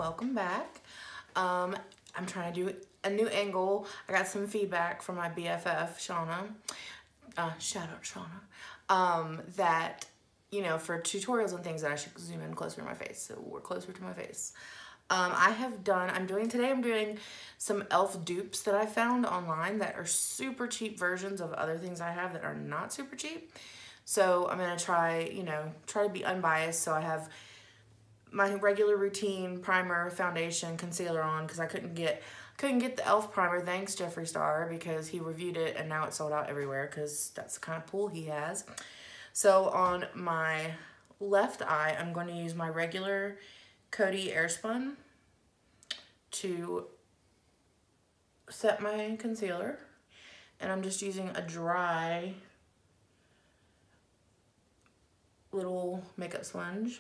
welcome back. I'm trying to do a new angle. I got some feedback from my BFF, Shauna, shout out Shauna, that, you know, for tutorials and things that I should zoom in closer to my face, so we're closer to my face. I'm doing some e.l.f. dupes that I found online that are super cheap versions of other things I have that are not super cheap. So I'm gonna try to be unbiased, so I have my regular routine primer, foundation, concealer on because I couldn't get the e.l.f. primer, thanks Jeffree Star, because he reviewed it and now it's sold out everywhere because that's the kind of pool he has. So on my left eye, I'm going to use my regular Coty Airspun to set my concealer, and I'm just using a dry little makeup sponge.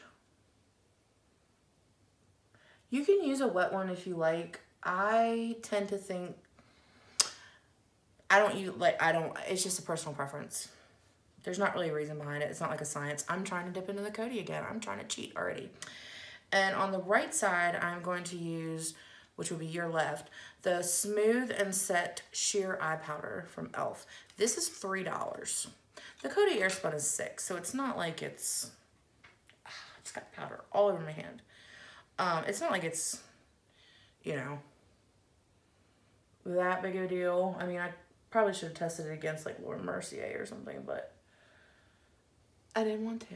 You can use a wet one if you like. I tend to think, it's just a personal preference. There's not really a reason behind it. It's not like a science. I'm trying to dip into the Coty again. I'm trying to cheat already. And on the right side, I'm going to use, which will be your left, the Smooth and Set Sheer Eye Powder from e.l.f. This is $3. The Coty Airspun is $6, so it's not like it's got powder all over my hand. It's not like it's, you know, that big of a deal. I mean, I probably should have tested it against like Laura Mercier or something, but I didn't want to.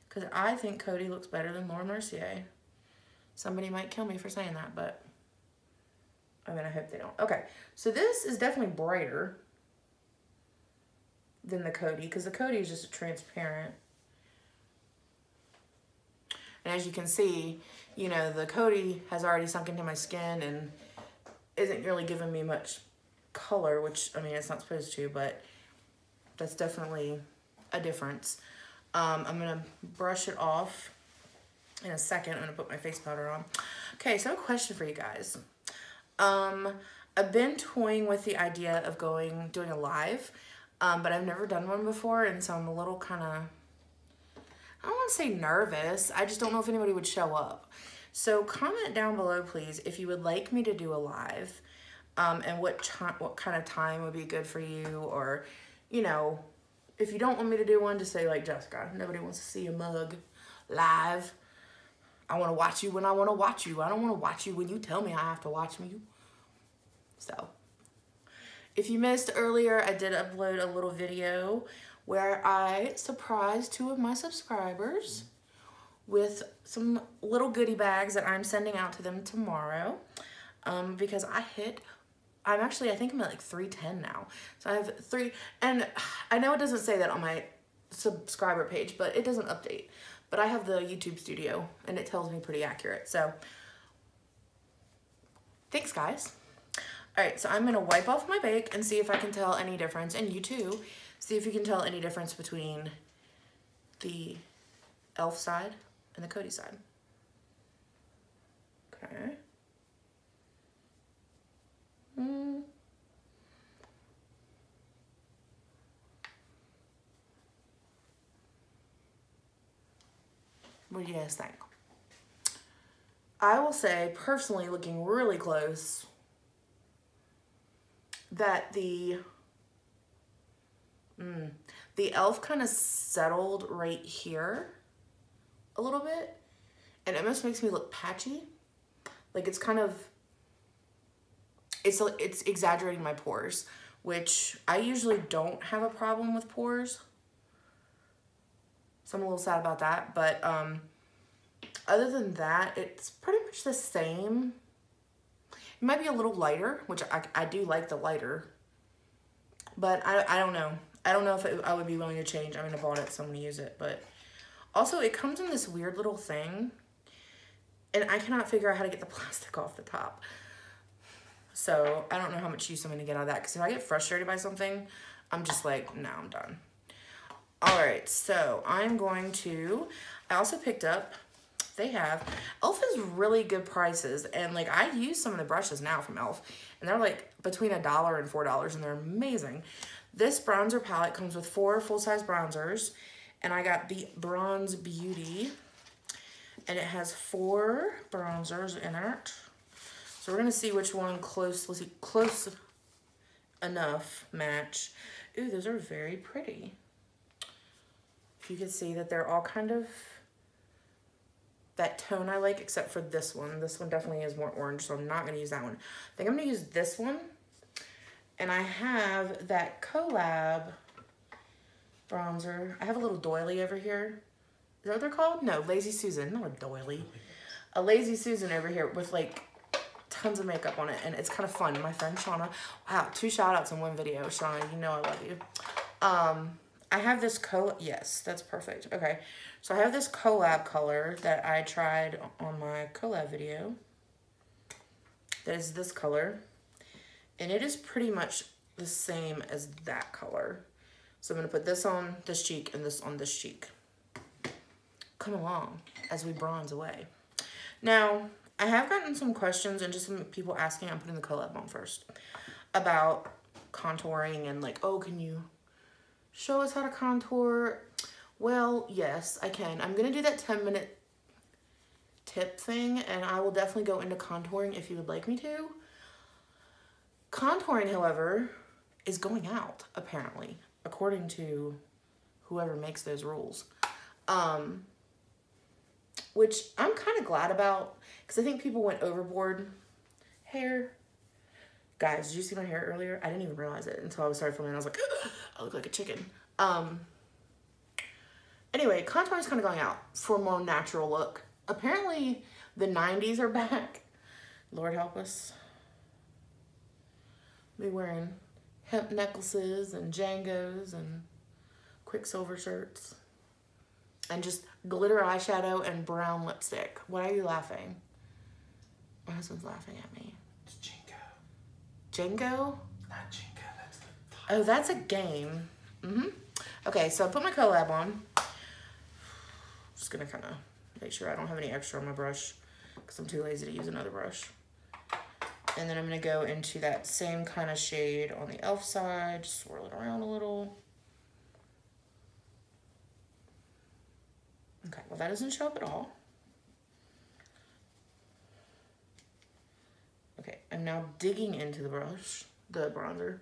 Because I think Coty looks better than Laura Mercier. Somebody might kill me for saying that, but I mean, I hope they don't. Okay, so this is definitely brighter than the Coty, because the Coty is just a transparent. And as you can see, you know, the Coty has already sunk into my skin and isn't really giving me much color, which, I mean, it's not supposed to, but that's definitely a difference. I'm gonna brush it off in a second. I'm gonna put my face powder on. Okay, so I have a question for you guys. I've been toying with the idea of doing a live, but I've never done one before, and so I'm a little kind of, I don't want to say nervous. I just don't know if anybody would show up. So comment down below, please, if you would like me to do a live, and what kind of time would be good for you, or, you know, if you don't want me to do one, just say like Jessica. Nobody wants to see a mug live. I want to watch you when I want to watch you. I don't want to watch you when you tell me I have to watch you. So, if you missed earlier, I did upload a little video where I surprised 2 of my subscribers with some little goodie bags that I'm sending out to them tomorrow, because I think I'm at like 310 now. So I have 3, and I know it doesn't say that on my subscriber page, but it doesn't update. But I have the YouTube studio and it tells me pretty accurate. So thanks, guys. All right, so I'm gonna wipe off my bake and see if I can tell any difference, and you too, see if you can tell any difference between the e.l.f. side and the Coty side. Okay. What do you guys think? I will say, personally, looking really close, that the e.l.f. kind of settled right here a little bit, and it almost makes me look patchy. Like it's kind of, it's exaggerating my pores, which I usually don't have a problem with pores. So I'm a little sad about that, but other than that, it's pretty much the same. It might be a little lighter, which I do like the lighter, but I don't know. I don't know if I would be willing to change. I mean, I bought it, so I'm gonna use it, but also it comes in this weird little thing, and I cannot figure out how to get the plastic off the top. So I don't know how much use I'm gonna get out of that, because if I get frustrated by something, I'm just like, no, I'm done. All right, so I'm going to, I also picked up, they have, e.l.f. has really good prices, and like I use some of the brushes now from e.l.f. and they're like between $1 and $4, and they're amazing. This bronzer palette comes with 4 full-size bronzers, and I got the Bronze Beauty, And it has 4 bronzers in it. So we're gonna see which one close enough match. Ooh, those are very pretty. If you can see that they're all kind of that tone I like, except for this one. This one definitely is more orange, so I'm not gonna use that one. I think I'm gonna use this one. And I have that collab bronzer. I have a little doily over here. Is that what they're called? No, Lazy Susan, not a doily. A Lazy Susan over here with like tons of makeup on it, and it's kind of fun. My friend Shauna, wow, 2 shout outs in one video. Shauna, you know I love you. I have this yes, that's perfect. Okay, so I have this collab color that I tried on my collab video. That is this color, and it is pretty much the same as that color. So I'm gonna put this on this cheek and this on this cheek. Come along as we bronze away. Now, I have gotten some questions and just some people asking, I'm putting the collab on first, about contouring and like, oh, can you show us how to contour? Well, yes, I can. I'm gonna do that 10-minute tip thing, and I will definitely go into contouring if you would like me to. Contouring, however, is going out, apparently, according to whoever makes those rules. Which I'm kind of glad about, because I think people went overboard. Hair. Guys, did you see my hair earlier? I didn't even realize it until I started filming. I was like, I look like a chicken. Anyway, contouring is kind of going out for a more natural look. Apparently, the 90s are back. Lord help us. Be wearing hemp necklaces and Jangos and Quicksilver shirts. And just glitter eyeshadow and brown lipstick. Why are you laughing? My husband's laughing at me. It's Jingo. Jingo? Not Jingo, that's the title. Oh, that's a game. Okay, so I put my collab on. Just gonna kind of make sure I don't have any extra on my brush because I'm too lazy to use another brush. And then I'm gonna go into that same kind of shade on the e.l.f. side, just swirl it around a little. Okay, well that doesn't show up at all. Okay, I'm now digging into the brush, the bronzer.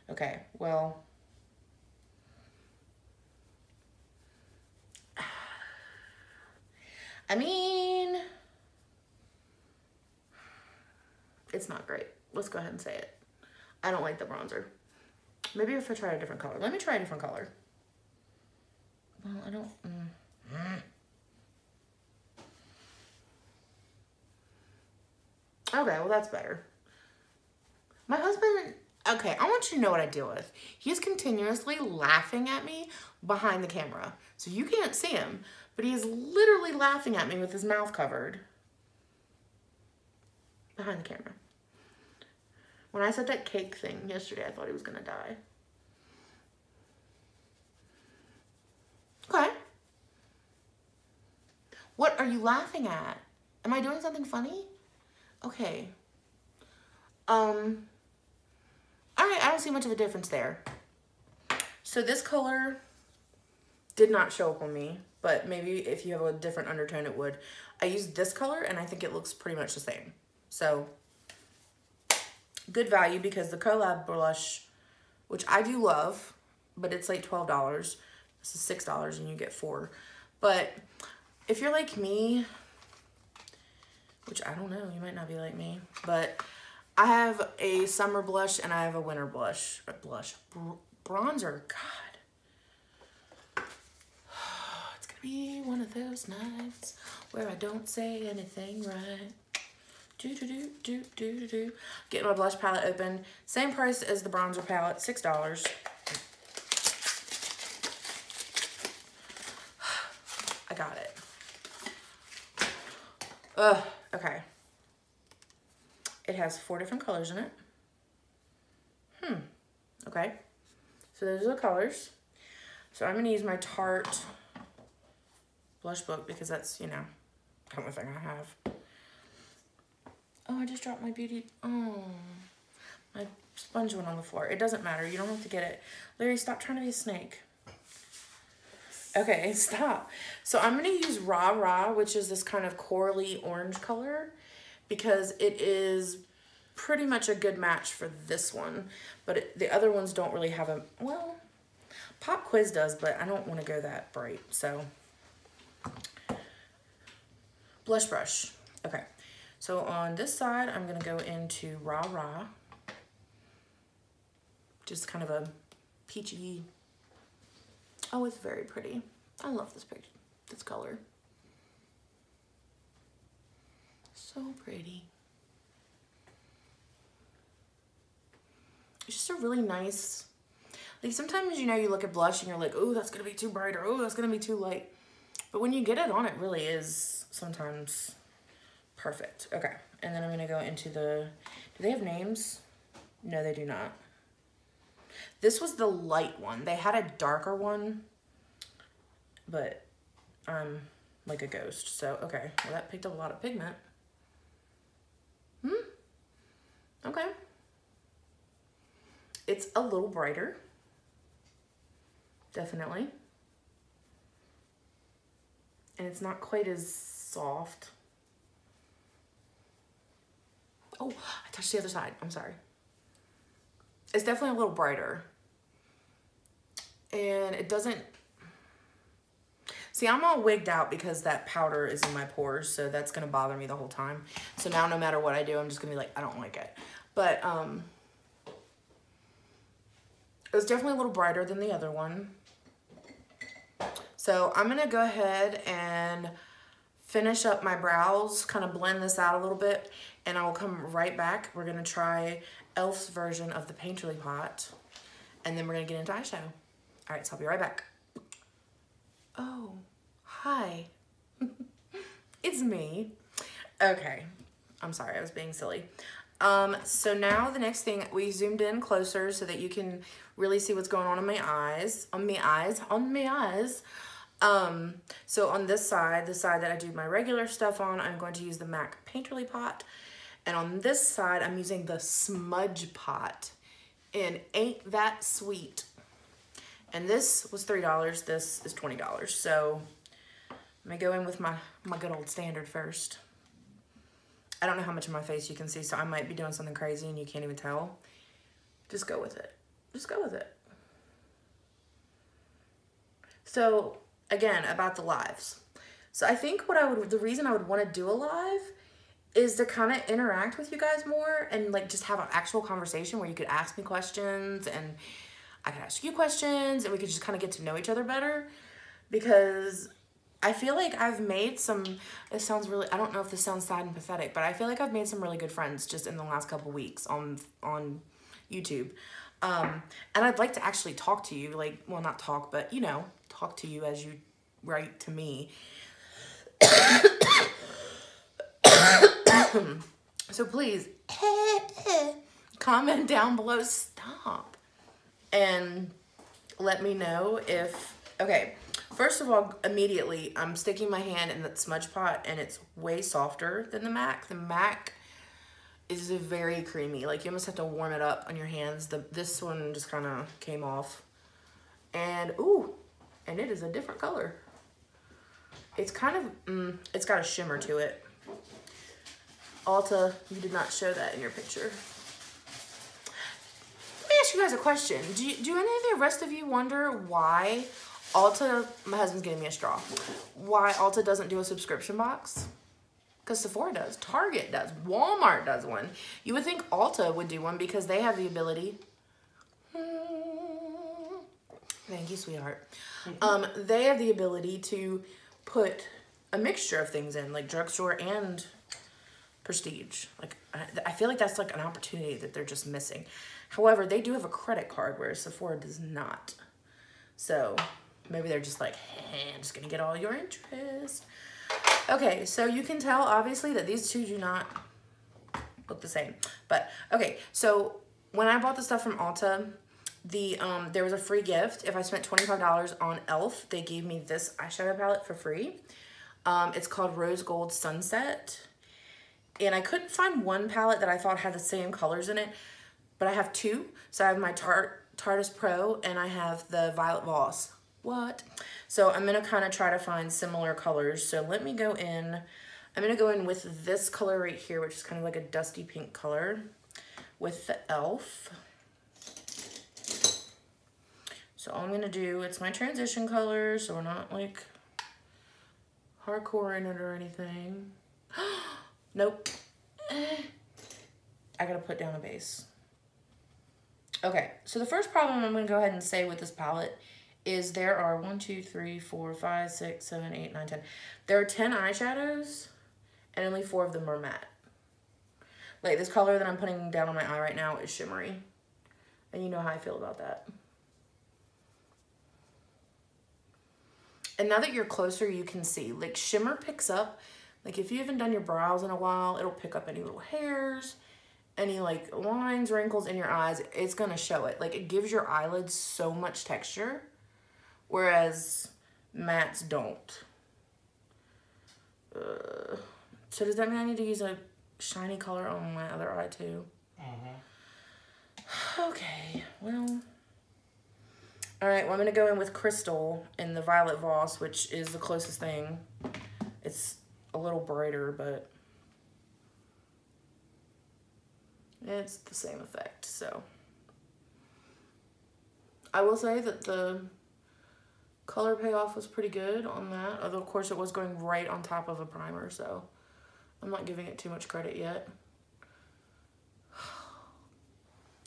Okay, well, I mean, it's not great. Let's go ahead and say it. I don't like the bronzer. Maybe if I try a different color. Let me try a different color. Well, I don't. Okay, well, that's better. My husband, okay, I want you to know what I deal with. He's continuously laughing at me behind the camera. So you can't see him, but he is literally laughing at me with his mouth covered behind the camera. When I said that cake thing yesterday, I thought he was gonna die. Okay. What are you laughing at? Am I doing something funny? Okay. All right, I don't see much of a difference there. So this color did not show up on me, but maybe if you have a different undertone, it would. I used this color, and I think it looks pretty much the same. So, good value because the collab blush, which I do love, but it's like $12. This is $6 and you get 4. But if you're like me, which I don't know, you might not be like me, but I have a summer blush and I have a winter blush. Bronzer, God. It's gonna be one of those nights where I don't say anything right. Getting my blush palette open. Same price as the bronzer palette, $6. I got it. Okay. It has 4 different colors in it. Okay. So those are the colors. So I'm gonna use my Tarte blush book because that's, you know, the only thing I have. Oh, I just dropped my beauty. Oh, my sponge went on the floor. It doesn't matter. You don't have to get it. Larry, stop trying to be a snake. Okay, stop. So I'm going to use Rah Rah, which is this kind of corally orange color, because it is pretty much a good match for this one. But the other ones don't really have a, well, Pop Quiz does, but I don't want to go that bright. So, blush brush. Okay, so on this side, I'm going to go into Rah Rah. Just kind of a peachy. Oh, it's very pretty. I love this picture, this color. So pretty. It's just a really nice, like sometimes, you know, you look at blush and you're like, oh, that's gonna be too bright, or oh, that's gonna be too light. But when you get it on, it really is sometimes perfect. Okay, and then I'm gonna go into the, do they have names? No, they do not. This was the light one. They had a darker one, but I'm like a ghost. So, okay. Well, that picked up a lot of pigment. Okay. It's a little brighter. Definitely. And it's not quite as soft. Oh, I touched the other side. I'm sorry. It's definitely a little brighter. And it doesn't... See, I'm all wigged out because that powder is in my pores, so that's going to bother me the whole time. So now no matter what I do, I'm just going to be like, I don't like it. But it was definitely a little brighter than the other one. So I'm going to go ahead and finish up my brows, kind of blend this out a little bit, and I will come right back. We're going to try e.l.f.'s version of the Painterly Pot, and then we're going to get into eyeshadow. All right, so I'll be right back. Oh, hi. It's me. Okay, I'm sorry, I was being silly. So now the next thing, we zoomed in closer so that you can really see what's going on in my eyes. So on this side, the side that I do my regular stuff on, I'm going to use the MAC Painterly Pot. And on this side, I'm using the Smudge Pot. And ain't that sweet. And this was $3, this is $20. So let me go in with my good old standard first. I don't know how much of my face you can see, so I might be doing something crazy and you can't even tell. Just go with it. Just go with it. So again, about the lives. So I think the reason I would want to do a live is to kind of interact with you guys more and like just have an actual conversation where you could ask me questions and I could ask you questions and we could just kind of get to know each other better, because I feel like I've made some, it sounds really, I don't know if this sounds sad and pathetic, but I feel like I've made some really good friends just in the last couple weeks on YouTube. And I'd like to actually talk to you, like, well, not talk, but, you know, talk to you as you write to me. So please, comment down below, stop, and let me know if, okay, first of all, immediately, I'm sticking my hand in that Smudge Pot, and it's way softer than the MAC. The MAC is very creamy. Like, you almost have to warm it up on your hands. This one just kind of came off. And, ooh, and it is a different color. It's kind of, it's got a shimmer to it. Ulta, you did not show that in your picture. Let me ask you guys a question. Do any of the rest of you wonder why Ulta, my husband's getting me a straw, why Ulta doesn't do a subscription box? Because Sephora does, Target does, Walmart does one. You would think Ulta would do one because they have the ability. Thank you, sweetheart. They have the ability to put a mixture of things in, like drugstore and prestige. Like, I feel like that's like an opportunity that they're just missing. However, they do have a credit card, whereas Sephora does not. So maybe they're just like, hey, I'm just gonna get all your interest. Okay, so you can tell obviously that these two do not look the same. But okay, so when I bought the stuff from Ulta, there was a free gift. If I spent $25 on e.l.f., they gave me this eyeshadow palette for free. It's called Rose Gold Sunset. And I couldn't find one palette that I thought had the same colors in it, but I have two. So I have my Tarteist Pro and I have the Violet Voss. What? So I'm gonna kind of try to find similar colors. So let me go in. I'm gonna go in with this color right here, which is kind of like a dusty pink color with the e.l.f. So all I'm gonna do, it's my transition color, so we're not like hardcore in it or anything. Nope. I gotta put down a base. Okay, so the first problem I'm gonna go ahead and say with this palette is there are 1, 2, 3, 4, 5, 6, 7, 8, 9, 10. There are 10 eyeshadows and only 4 of them are matte. Like this color that I'm putting down on my eye right now is shimmery. And you know how I feel about that. And now that you're closer, you can see, like shimmer picks up. Like if you haven't done your brows in a while, it'll pick up any little hairs, any like lines, wrinkles in your eyes. It's gonna show it. Like it gives your eyelids so much texture, whereas mattes don't. So does that mean I need to use a shiny color on my other eye too? Okay, well. All right, well, I'm gonna go in with Crystal in the Violet Voss, which is the closest thing. It's a little brighter, but it's the same effect, so. I will say that the color payoff was pretty good on that, although of course it was going right on top of a primer, so I'm not giving it too much credit yet.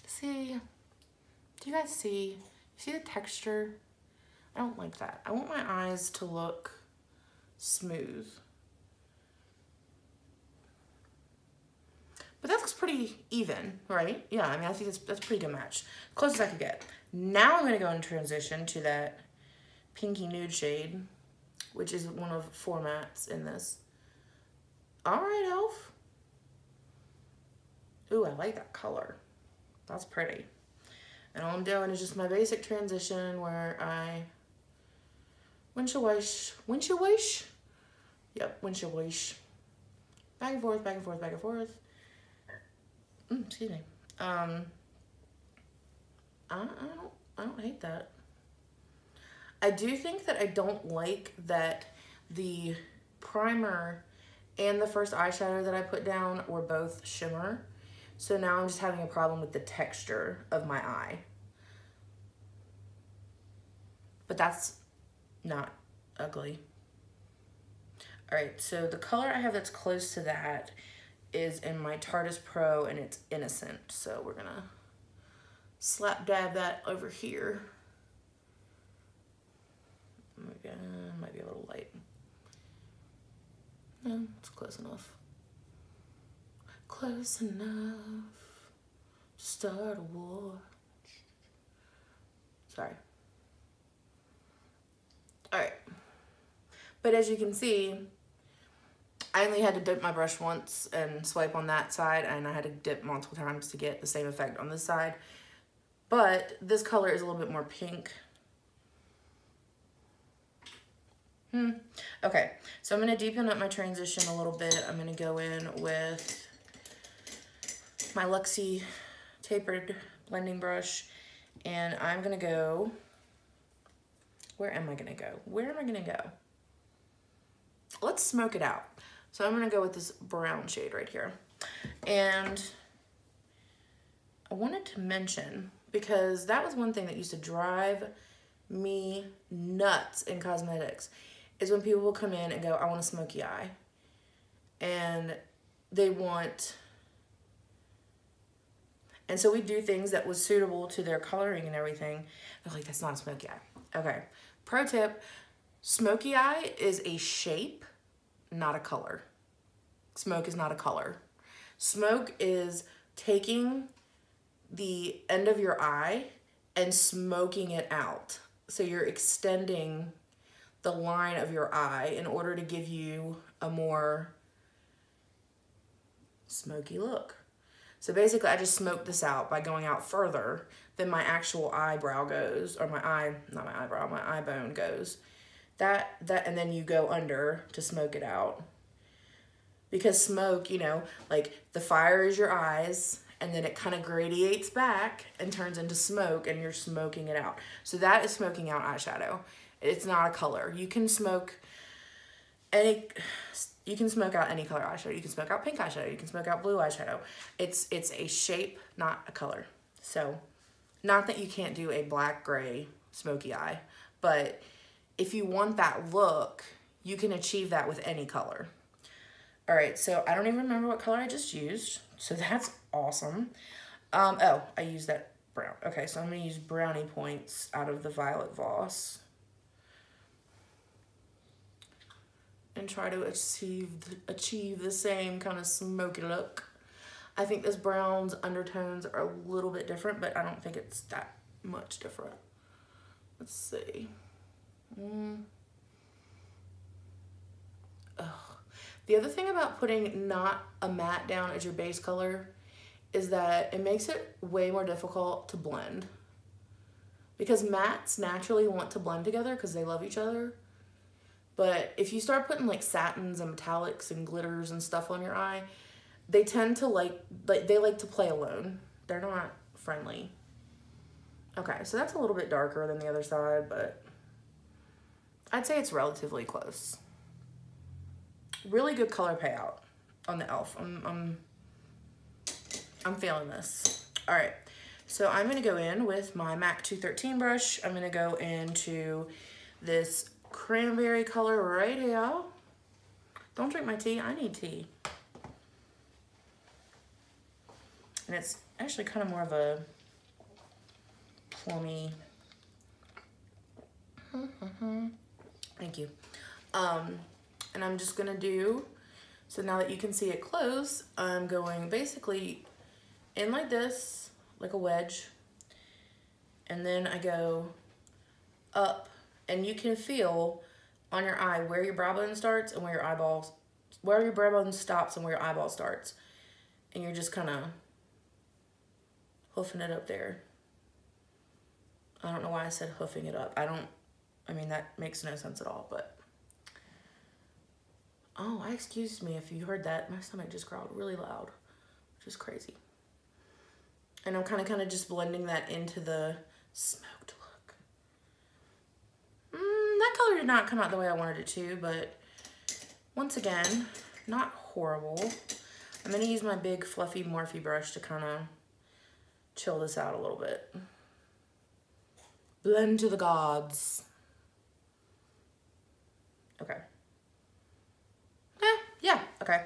See, do you guys see? See the texture? I don't like that. I want my eyes to look smooth. But that looks pretty even, right? Yeah, I mean, I think that's a pretty good match. Close as I could get. Now I'm gonna go and transition to that pinky nude shade, which is one of 4 mattes in this. All right, e.l.f. Ooh, I like that color. That's pretty. And all I'm doing is just my basic transition where I windshield wash. Yep, windshield wash. Back and forth, back and forth, back and forth. Excuse me. I don't hate that. I do think that I don't like that the primer and the first eyeshadow that I put down were both shimmer. So now I'm just having a problem with the texture of my eye. But that's not ugly. All right, so the color I have that's close to that is in my Tarteist Pro and it's Innocent. So we're gonna slap dab that over here. Might be a little light. No, it's close enough. Close enough to start a war. Sorry. All right. But as you can see, I only had to dip my brush once and swipe on that side, and I had to dip multiple times to get the same effect on this side. But this color is a little bit more pink. Okay, so I'm gonna deepen up my transition a little bit. I'm gonna go in with my Luxie tapered blending brush, and I'm gonna go, where am I gonna go? Where am I gonna go? Let's smoke it out. So I'm gonna go with this brown shade right here. And I wanted to mention, because that was one thing that used to drive me nuts in cosmetics, is when people will come in and go, I want a smoky eye. And they want, and so we do things that was suitable to their coloring and everything. They're like, that's not a smoky eye. Okay, pro tip, smoky eye is a shape, not a color. Smoke is not a color. Smoke is taking the end of your eye and smoking it out. So you're extending the line of your eye in order to give you a more smoky look. So basically I just smoked this out by going out further than my actual eyebrow goes, or my eye, not my eyebrow, my eye bone goes. That, and then you go under to smoke it out. Because smoke, you know, like the fire is your eyes, and then it kind of gradiates back and turns into smoke, and you're smoking it out. So that is smoking out eyeshadow. It's not a color. You can smoke out any color eyeshadow. You can smoke out pink eyeshadow. You can smoke out blue eyeshadow. It's a shape, not a color. So, not that you can't do a black, gray, smoky eye, but if you want that look, you can achieve that with any color. All right, so I don't even remember what color I just used, so that's awesome. Oh, I used that brown. Okay, so I'm gonna use brownie points out of the Violet Voss and try to achieve the same kind of smoky look. I think this brown's undertones are a little bit different, but I don't think it's that much different. Let's see. The other thing about putting not a matte down as your base color is that it makes it way more difficult to blend. Because mattes naturally want to blend together because they love each other. But if you start putting like satins and metallics and glitters and stuff on your eye, they tend to they like to play alone. They're not friendly. Okay, so that's a little bit darker than the other side, but I'd say it's relatively close. Really good color payout on the e.l.f. I'm feeling this. All right, so I'm gonna go in with my MAC 213 brush. I'm gonna go into this cranberry color right here. Don't drink my tea, I need tea. And it's actually kind of more of a plummy. Thank you. And I'm just gonna do, so now that you can see it close, I'm going basically in like this, like a wedge. And then I go up, and you can feel on your eye where your brow bone starts and where your eyeballs, where your brow bone stops and where your eyeball starts. And you're just kind of hoofing it up there. I don't know why I said hoofing it up. I mean, that makes no sense at all, but. Oh, excuse me if you heard that. My stomach just growled really loud, which is crazy. And I'm kind of just blending that into the smoked look. That color did not come out the way I wanted it to, but once again, not horrible. I'm gonna use my big fluffy Morphe brush to kind of chill this out a little bit. Blend to the gods. Okay. Yeah, okay.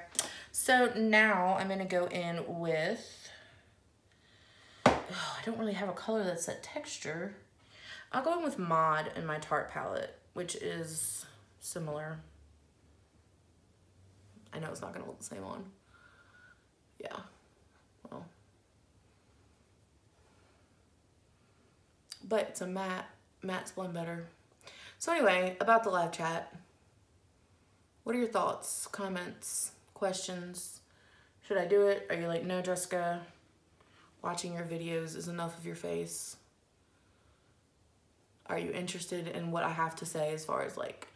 So now I'm gonna go in with, I don't really have a color that's that texture. I'll go in with Mod in my Tarte palette, which is similar. I know it's not gonna look the same on. Yeah, well. But it's a matte. Mattes blend better. So anyway, about the live chat. What are your thoughts, comments, questions? Should I do it? Are you like, no, Jessica, watching your videos is enough of your face? Are you interested in what I have to say as far as like,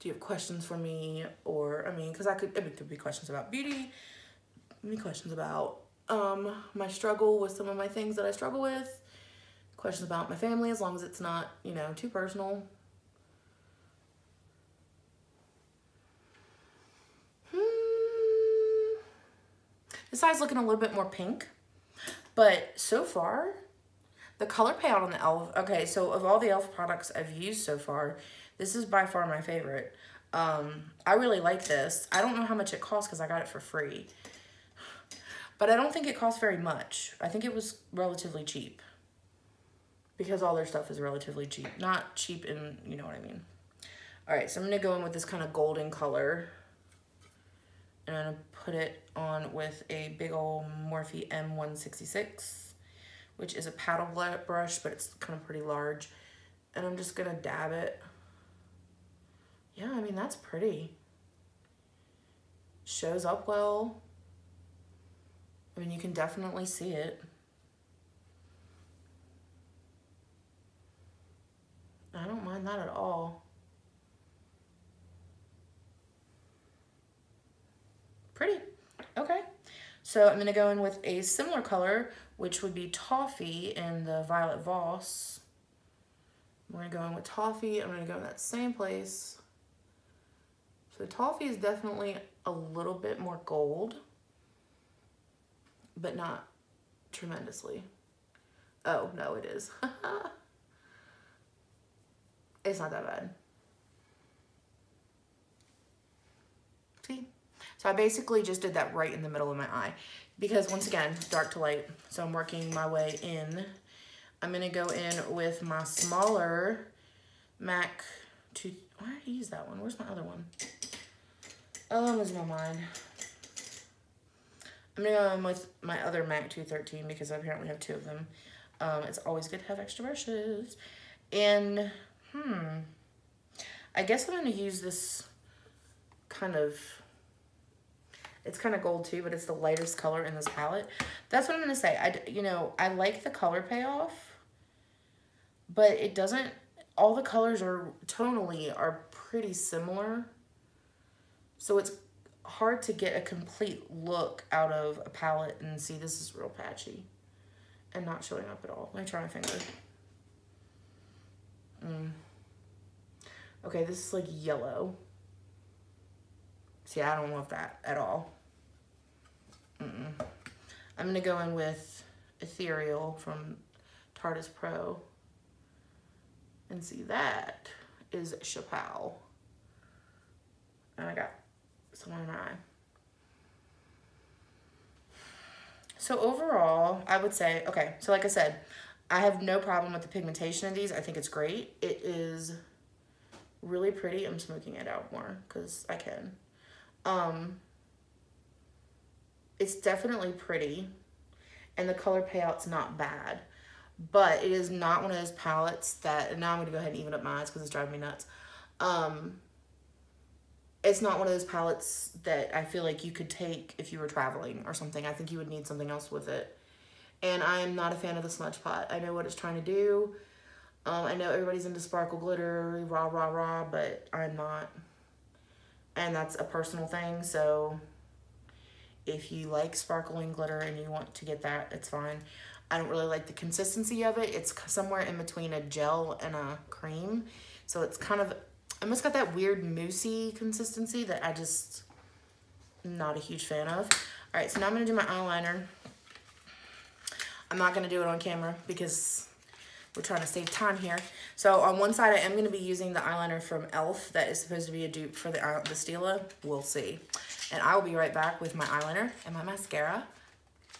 do you have questions for me? Or, I mean, because it could be questions about beauty, maybe questions about my struggle with some of my things that I struggle with, questions about my family, as long as it's not, you know, too personal. This eye's looking a little bit more pink, but so far, the color payout on the e.l.f. Okay, so of all the e.l.f. products I've used so far, this is by far my favorite. I really like this. I don't know how much it costs because I got it for free, but I don't think it costs very much. I think it was relatively cheap because all their stuff is relatively cheap. Not cheap in, you know what I mean. All right, so I'm gonna go in with this kind of golden color. And I'm gonna put it on with a big old Morphe M166, which is a paddle brush, but it's kind of pretty large. And I'm just gonna dab it. Yeah, I mean, that's pretty. Shows up well. I mean, you can definitely see it. I don't mind that at all. Pretty. Okay. So I'm going to go in with a similar color, which would be Toffee in the Violet Voss. I'm going to go in with Toffee. I'm going to go in that same place. So Toffee is definitely a little bit more gold, but not tremendously. Oh, no, it is. It's not that bad. See? So I basically just did that right in the middle of my eye because, once again, dark to light. So I'm working my way in. I'm going to go in with my smaller MAC 2. Why did I use that one? Where's my other one? Oh, I'm losing my mind. I'm going to go in with my other MAC 213 because I apparently have 2 of them. It's always good to have extra brushes. And, I guess I'm going to use this kind of, it's kind of gold too, but it's the lightest color in this palette. That's what I'm going to say. I like the color payoff, but it doesn't, all the colors are tonally are pretty similar. So it's hard to get a complete look out of a palette and see this is real patchy and not showing up at all. Let me try my finger. Okay, this is like yellow. See, I don't love that at all. I'm gonna go in with Ethereal from Tarteist Pro. And see, that is Chappelle. And I got some on my eye. So overall, I would say, okay, so like I said, I have no problem with the pigmentation of these. I think it's great. It is really pretty. I'm smoking it out more because I can. It's definitely pretty. And the color payout's not bad. But it is not one of those palettes that, and now I'm going to go ahead and even up my eyes because it's driving me nuts. It's not one of those palettes that I feel like you could take if you were traveling or something. I think you would need something else with it. And I am not a fan of the Smudge Pot. I know what it's trying to do. I know everybody's into sparkle glitter, rah, rah, rah, but I'm not. And that's a personal thing, so if you like sparkling glitter and you want to get that, it's fine. I don't really like the consistency of it. It's somewhere in between a gel and a cream. So it's kind of, almost got that weird moussey consistency that I just am not a huge fan of. All right, so now I'm gonna do my eyeliner. I'm not gonna do it on camera because we're trying to save time here. So on one side, I am gonna be using the eyeliner from e.l.f. that is supposed to be a dupe for the Stila. We'll see. And I will be right back with my eyeliner and my mascara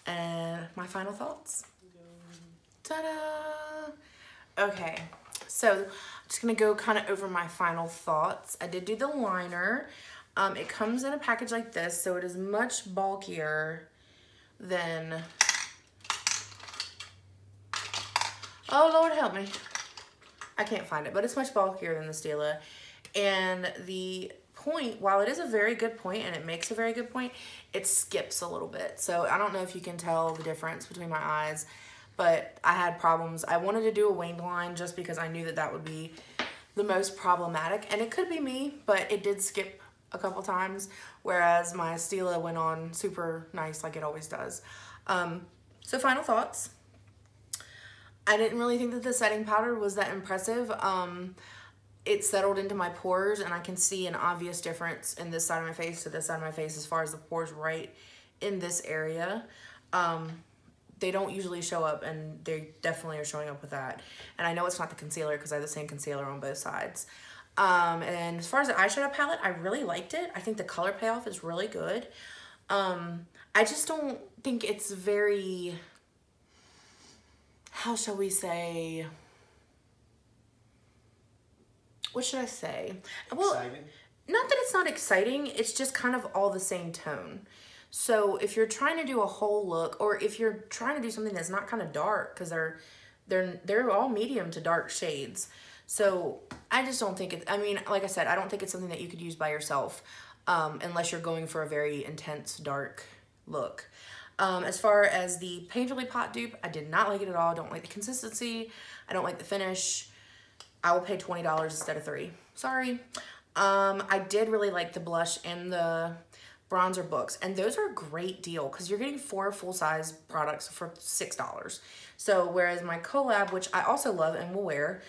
and my final thoughts. Ta-da! Okay, so I'm just gonna go kind of over my final thoughts. I did do the liner. It comes in a package like this, so it is much bulkier than, oh Lord help me. I can't find it, but it's much bulkier than the Stila. And the point, while it is a very good point and it makes a very good point, it skips a little bit. So I don't know if you can tell the difference between my eyes, but I had problems. I wanted to do a winged line just because I knew that that would be the most problematic, and it could be me, but it did skip a couple times, whereas my Stila went on super nice like it always does. So final thoughts. I didn't really think that the setting powder was that impressive. It settled into my pores, and I can see an obvious difference in this side of my face to this side of my face as far as the pores right in this area. They don't usually show up, and they definitely are showing up with that. And I know it's not the concealer because I have the same concealer on both sides. And as far as the eyeshadow palette, I really liked it. I think the color payoff is really good. I just don't think it's very, how shall we say, what should I say? Well, exciting. Not that it's not exciting, it's just kind of all the same tone. So if you're trying to do a whole look, or if you're trying to do something that's not kind of dark, because they're all medium to dark shades. So I just don't think it, I mean, like I said, I don't think it's something that you could use by yourself, unless you're going for a very intense dark look. As far as the Painterly Pot dupe, I did not like it at all. I don't like the consistency. I don't like the finish. I will pay $20 instead of $3. Sorry. I did really like the blush and the bronzer books, and those are a great deal because you're getting 4 full-size products for $6. So whereas my collab, which I also love and will wear,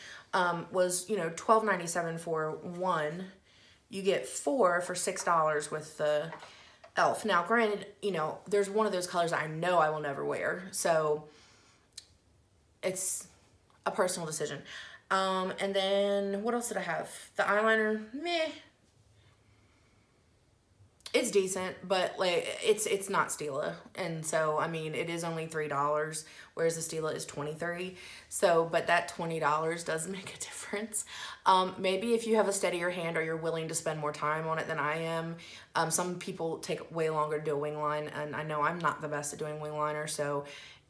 was, you know, $12.97 for 1, you get 4 for $6 with the e.l.f. Now granted, you know, there's one of those colors I know I will never wear, so it's a personal decision. And then what else did I have? The eyeliner, meh. It's decent, but like it's not Stila, and so I mean it is only $3, whereas the Stila is $23. So, but that $20 does make a difference. Maybe if you have a steadier hand or you're willing to spend more time on it than I am. Some people take way longer to do a wing line, and I know I'm not the best at doing wing liner, so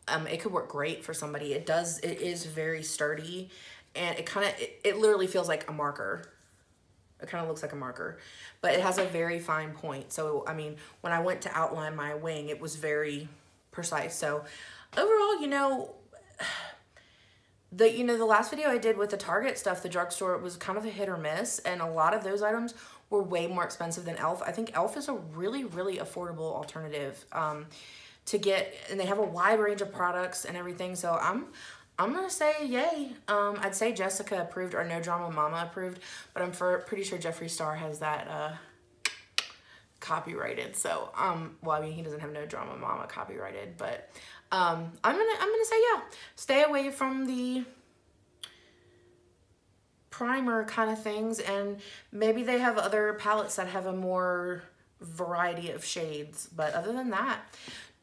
it could work great for somebody. It is very sturdy, and it literally feels like a marker. It kind of looks like a marker, but it has a very fine point. So, I mean, when I went to outline my wing, it was very precise. So, overall, you know, the last video I did with the Target stuff, the drugstore, was kind of a hit or miss, and a lot of those items were way more expensive than e.l.f. I think e.l.f. is a really, really affordable alternative to get, and they have a wide range of products and everything. So, I'm gonna say yay. I'd say Jessica approved or No Drama Mama approved, but I'm pretty sure Jeffree Star has that copyrighted. So well, I mean, he doesn't have No Drama Mama copyrighted, but I'm gonna say yeah. Stay away from the primer kind of things, and maybe they have other palettes that have a more variety of shades. But other than that,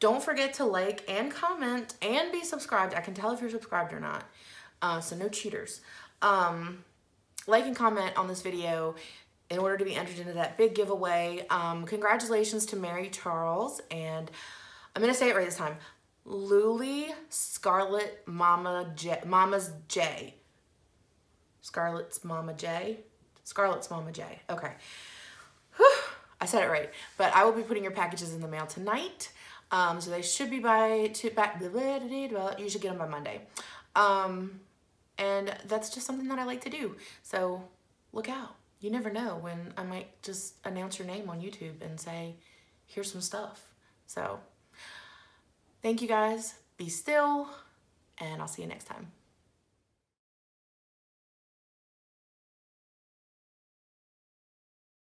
don't forget to like and comment and be subscribed. I can tell if you're subscribed or not. So no cheaters. Like and comment on this video in order to be entered into that big giveaway. Congratulations to Mary Charles, and I'm going to say it right this time. Luli Scarlet Mama's J. Scarlet's Mama J. Scarlet's Mama J. Okay. Whew. I said it right. But I will be putting your packages in the mail tonight. So they should be you should get them by Monday. And that's just something that I like to do. So look out. You never know when I might just announce your name on YouTube and say, here's some stuff. So thank you guys. Be still, and I'll see you next time.